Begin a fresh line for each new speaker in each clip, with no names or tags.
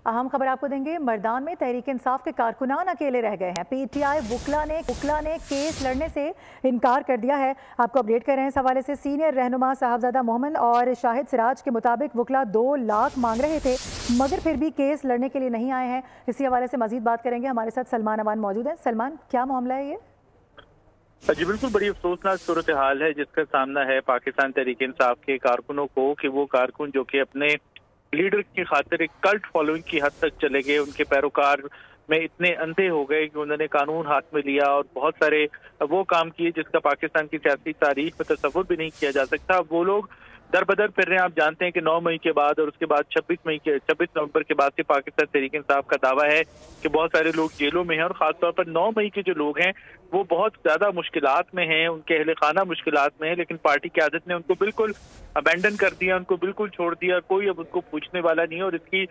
अहम खबर आपको देंगे। मर्दान में तहरीक इंसाफ के कारकुनान अकेले रह गए हैं। पीटीआई वकला ने केस लड़ने से इनकार कर दिया है। आपको अपडेट कर रहे हैं इस हवाले से। सीनियर रहनुमा साहबजादा मोहम्मद और शाहिद सिराज के मुताबिक वकला 2 लाख मांग रहे थे, मगर फिर भी केस लड़ने के लिए नहीं आए हैं। इसी हवाले से मजीद बात करेंगे। हमारे साथ सलमान अवान मौजूद है। सलमान, क्या मामला है ये?
जी बिल्कुल, बड़ी अफसोसनाक सूरत हाल है जिसका सामना है पाकिस्तान तहरीक इंसाफ के कारकुनों को, कि वो कारकुन जो कि अपने लीडर की खातिर एक कल्ट फॉलोइंग की हद तक चले गए, उनके पैरोकार में इतने अंधे हो गए कि उन्होंने कानून हाथ में लिया और बहुत सारे वो काम किए जिसका पाकिस्तान की सियासी तारीख में तस्वुर भी नहीं किया जा सकता। वो लोग दर बदर फिर रहे हैं। आप जानते हैं कि 9 मई के बाद और उसके बाद 26 नवंबर के बाद से पाकिस्तान तहरीक इंसाफ का दावा है कि बहुत सारे लोग जेलों में हैं, और खासतौर पर 9 मई के जो लोग हैं वो बहुत ज्यादा मुश्किलात में हैं, उनके अहले खाना मुश्किलात में है, लेकिन पार्टी की आदत ने उनको बिल्कुल अबेंडन कर दिया, उनको बिल्कुल छोड़ दिया, कोई अब उनको पूछने वाला नहीं है। और इसकी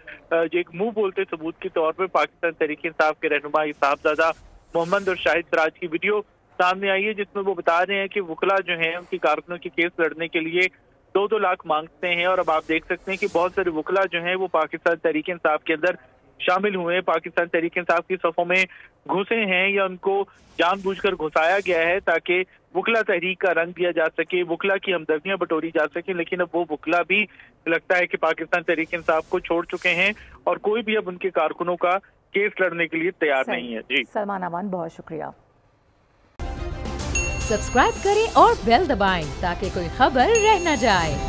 एक मुंह बोलते सबूत के तौर पर पाकिस्तान तहरीक इंसाफ के रहनुमा साहबजादा मोहम्मद और शाहिद सिराज की वीडियो सामने आई है, जिसमें वो बता रहे हैं कि वकला जो हैं उनकी कारकुनों की केस लड़ने के लिए 2-2 लाख मांगते हैं। और अब आप देख सकते हैं कि बहुत सारे वकला जो हैं वो पाकिस्तान तहरीक इंसाफ के अंदर शामिल हुए हैं, पाकिस्तान तहरीक इंसाफ की सफ़ों में घुसे हैं, या उनको जानबूझकर घुसाया गया है ताकि वकला तहरीक का रंग दिया जा सके, वकला की हमदर्दियां बटोरी जा सके। लेकिन अब वो वकला भी लगता है कि पाकिस्तान तहरीक इंसाफ को छोड़ चुके हैं और कोई भी अब उनके कारकुनों का केस लड़ने के लिए तैयार नहीं है। जी
सलमान अवान, बहुत शुक्रिया।
सब्सक्राइब करें और बेल दबाएं ताकि कोई खबर रह न जाए।